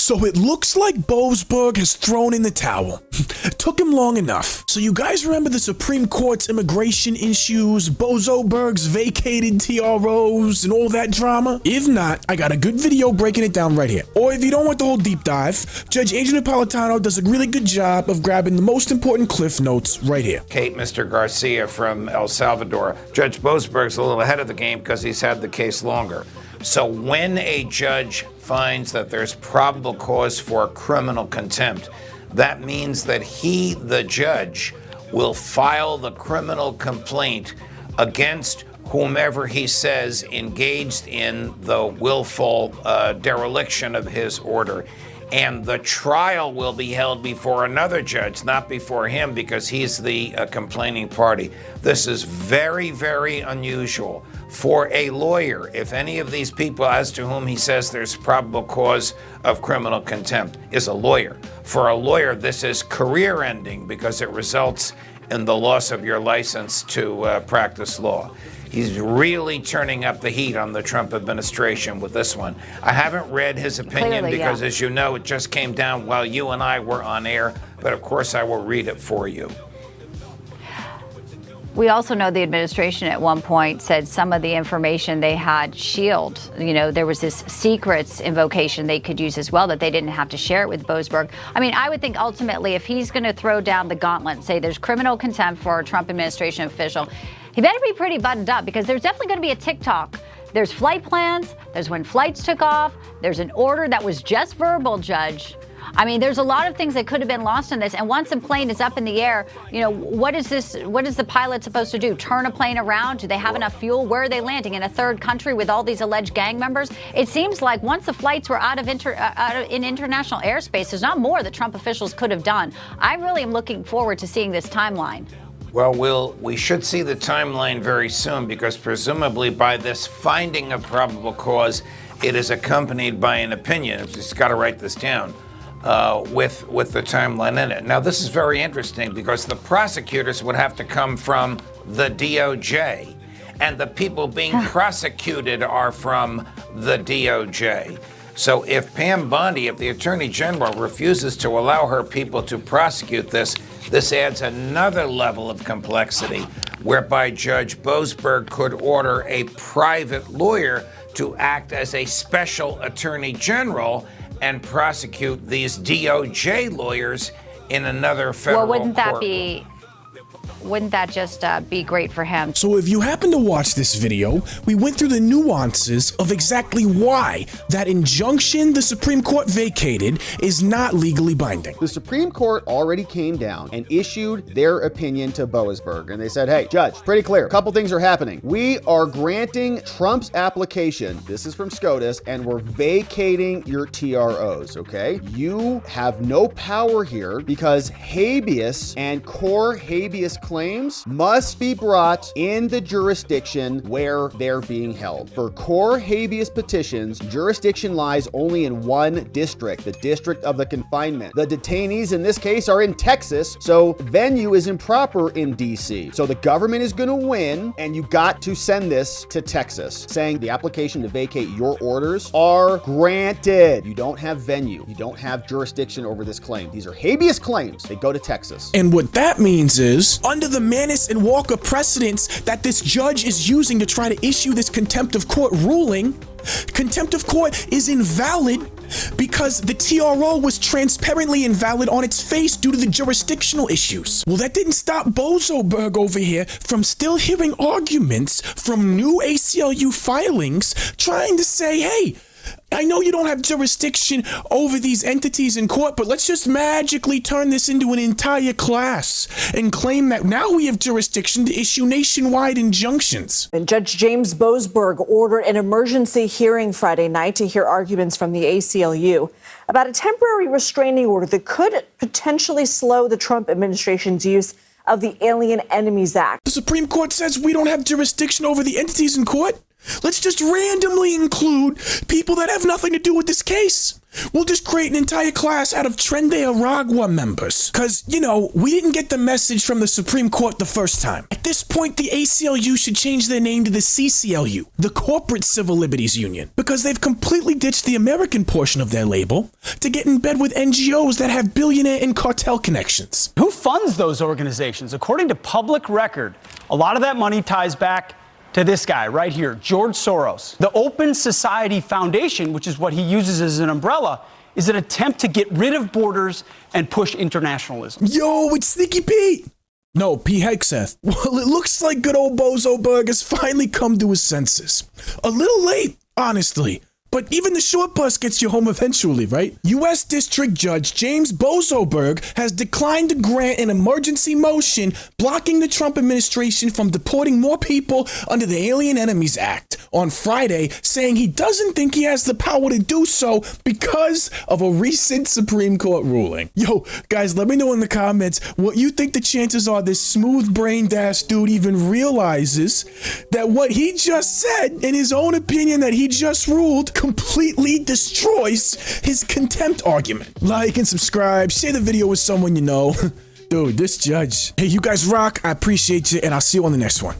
So it looks like Boasberg has thrown in the towel. Took him long enough. So you guys remember the Supreme Court's immigration issues, Boasberg's vacated TROs, and all that drama? If not, I got a good video breaking it down right here. Or if you don't want the whole deep dive, Judge Andrew Napolitano does a really good job of grabbing the most important cliff notes right here. Kate, Mr. Garcia from El Salvador. Judge Boasberg's a little ahead of the game because he's had the case longer. So when a judge finds that there's probable cause for criminal contempt, that means that he, the judge, will file the criminal complaint against whomever he says engaged in the willful dereliction of his order. And the trial will be held before another judge, not before him, because he's the complaining party. This is very, very unusual for a lawyer. If any of these people as to whom he says there's probable cause of criminal contempt is a lawyer. For a lawyer, this is career ending because it results in the loss of your license to practice law. He's really turning up the heat on the Trump administration with this one. I haven't read his opinion because, as you know, it just came down while you and I were on air. But of course, I will read it for you. We also know the administration at one point said some of the information they had shielded. You know, there was this secrets invocation they could use as well, that they didn't have to share it with Boasberg. I mean, I would think ultimately if he's going to throw down the gauntlet and say there's criminal contempt for a Trump administration official, he better be pretty buttoned up, because there's definitely going to be a TikTok. There's flight plans. There's when flights took off. There's an order that was just verbal, Judge. I mean, there's a lot of things that could have been lost in this. And once a plane is up in the air, you know, what is the pilot supposed to do? Turn a plane around? Do they have enough fuel? Where are they landing? In a third country with all these alleged gang members? It seems like once the flights were out of international airspace, there's not more that Trump officials could have done. I really am looking forward to seeing this timeline. Well, we should see the timeline very soon, because presumably by this finding of probable cause, it is accompanied by an opinion. You've just got to write this down. With the timeline in it. Now, this is very interesting because the prosecutors would have to come from the DOJ, and the people being prosecuted are from the DOJ. So if Pam Bondi, if the Attorney General, refuses to allow her people to prosecute this adds another level of complexity, whereby Judge Boasberg could order a private lawyer to act as a special Attorney General and prosecute these DOJ lawyers in another federal court. Wouldn't that just be great for him? So if you happen to watch this video, we went through the nuances of exactly why that injunction the Supreme Court vacated is not legally binding. The Supreme Court already came down and issued their opinion to Boasberg, and they said, hey, Judge, pretty clear. A couple things are happening. We are granting Trump's application, this is from SCOTUS, and we're vacating your TROs, okay? You have no power here because habeas and core habeas claims must be brought in the jurisdiction where they're being held. For core habeas petitions, jurisdiction lies only in one district, the district of the confinement. The detainees in this case are in Texas, so venue is improper in DC. So the government is going to win, and you got to send this to Texas, saying the application to vacate your orders are granted. You don't have venue. You don't have jurisdiction over this claim. These are habeas claims. They go to Texas. And what that means is, under the Manus and Walker precedents that this judge is using to try to issue this contempt of court ruling, contempt of court is invalid because the TRO was transparently invalid on its face due to the jurisdictional issues. Well, that didn't stop Boasberg over here from still hearing arguments from new ACLU filings trying to say, hey, I know you don't have jurisdiction over these entities in court, but let's just magically turn this into an entire class and claim that now we have jurisdiction to issue nationwide injunctions. And Judge James Boasberg ordered an emergency hearing Friday night to hear arguments from the ACLU about a temporary restraining order that could potentially slow the Trump administration's use of the Alien Enemies Act. The Supreme Court says we don't have jurisdiction over the entities in court? Let's just randomly include people that have nothing to do with this case. We'll just create an entire class out of Tren de Aragua members. Cause, we didn't get the message from the Supreme Court the first time. At this point, the ACLU should change their name to the CCLU, the Corporate Civil Liberties Union, because they've completely ditched the American portion of their label to get in bed with NGOs that have billionaire and cartel connections. Who funds those organizations? According to public record, a lot of that money ties back to this guy right here, George Soros. The Open Society Foundation, which is what he uses as an umbrella, is an attempt to get rid of borders and push internationalism. Yo, it's Sneaky Pete. No, P. Hegseth. Well, it looks like good old Boasberg has finally come to his senses. A little late, honestly. But even the short bus gets you home eventually, right? U.S. District Judge James Boasberg has declined to grant an emergency motion blocking the Trump administration from deporting more people under the Alien Enemies Act on Friday, saying he doesn't think he has the power to do so because of a recent Supreme Court ruling. Yo, guys, let me know in the comments what you think the chances are this smooth-brained ass dude even realizes that what he just said, in his own opinion that he just ruled, completely destroys his contempt argument. Like and subscribe, share the video with someone you know. Dude, this judge. Hey, you guys rock. I appreciate you, and I'll see you on the next one.